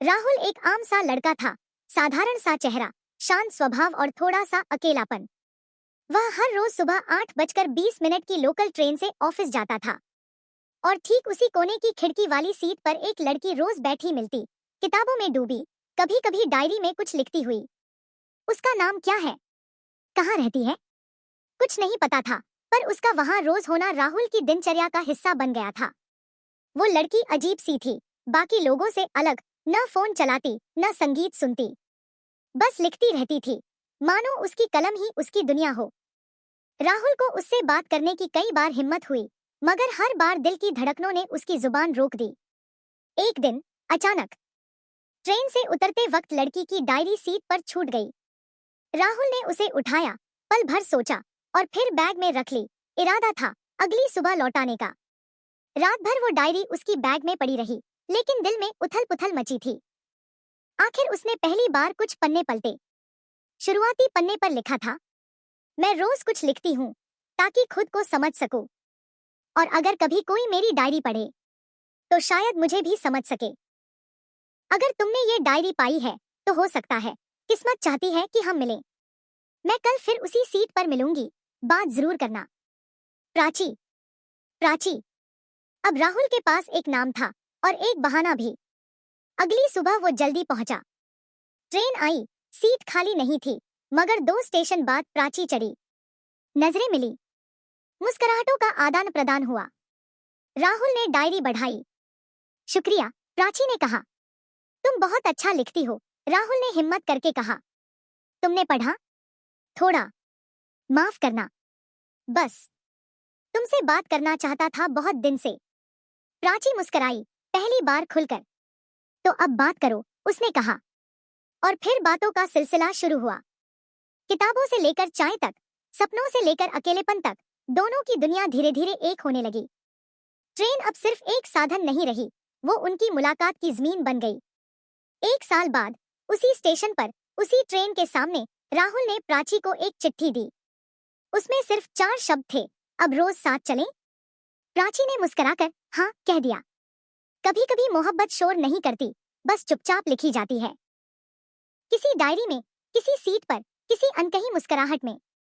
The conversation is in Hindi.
राहुल एक आम सा लड़का था, साधारण सा चेहरा, शांत स्वभाव और थोड़ा सा अकेलापन। वह हर रोज सुबह 8:20 की लोकल ट्रेन से ऑफिस जाता था और ठीक उसी कोने की खिड़की वाली सीट पर एक लड़की रोज बैठी मिलती, किताबों में डूबी, कभी कभी डायरी में कुछ लिखती हुई। उसका नाम क्या है, कहाँ रहती है, कुछ नहीं पता था, पर उसका वहां रोज होना राहुल की दिनचर्या का हिस्सा बन गया था। वो लड़की अजीब सी थी, बाकी लोगों से अलग, न फोन चलाती न संगीत सुनती, बस लिखती रहती थी, मानो उसकी कलम ही उसकी दुनिया हो। राहुल को उससे बात करने की कई बार हिम्मत हुई, मगर हर बार दिल की धड़कनों ने उसकी जुबान रोक दी। एक दिन अचानक ट्रेन से उतरते वक्त लड़की की डायरी सीट पर छूट गई। राहुल ने उसे उठाया, पल भर सोचा और फिर बैग में रख ली। इरादा था अगली सुबह लौटाने का। रात भर वो डायरी उसकी बैग में पड़ी रही, लेकिन दिल में उथल पुथल मची थी। आखिर उसने पहली बार कुछ पन्ने पलटे। शुरुआती पन्ने पर लिखा था, मैं रोज कुछ लिखती हूँ ताकि खुद को समझ सकूं, और अगर कभी कोई मेरी डायरी पढ़े तो शायद मुझे भी समझ सके। अगर तुमने ये डायरी पाई है तो हो सकता है किस्मत चाहती है कि हम मिलें। मैं कल फिर उसी सीट पर मिलूंगी, बात जरूर करना। प्राची। प्राची। अब राहुल के पास एक नाम था और एक बहाना भी। अगली सुबह वो जल्दी पहुंचा। ट्रेन आई, सीट खाली नहीं थी, मगर 2 स्टेशन बाद प्राची चढ़ी। नजरें मिली, मुस्कुराहटों का आदान प्रदान हुआ। राहुल ने डायरी बढ़ाई। शुक्रिया, प्राची ने कहा। तुम बहुत अच्छा लिखती हो, राहुल ने हिम्मत करके कहा। तुमने पढ़ा? थोड़ा। माफ करना, बस तुमसे बात करना चाहता था बहुत दिन से। प्राची मुस्कुराई, पहली बार खुलकर। तो अब बात करो, उसने कहा। और फिर बातों का सिलसिला शुरू हुआ। किताबों से लेकर चाय तक, सपनों से लेकर अकेलेपन तक, दोनों की दुनिया धीरे धीरे एक होने लगी। ट्रेन अब सिर्फ एक साधन नहीं रही, वो उनकी मुलाकात की जमीन बन गई। 1 साल बाद उसी स्टेशन पर, उसी ट्रेन के सामने, राहुल ने प्राची को एक चिट्ठी दी। उसमें सिर्फ 4 शब्द थे, अब रोज साथ चलें। प्राची ने मुस्कुराकर हाँ कह दिया। कभी कभी मोहब्बत शोर नहीं करती, बस चुपचाप लिखी जाती है। किसी डायरी में, किसी सीट पर, किसी अनकही मुस्कुराहट में।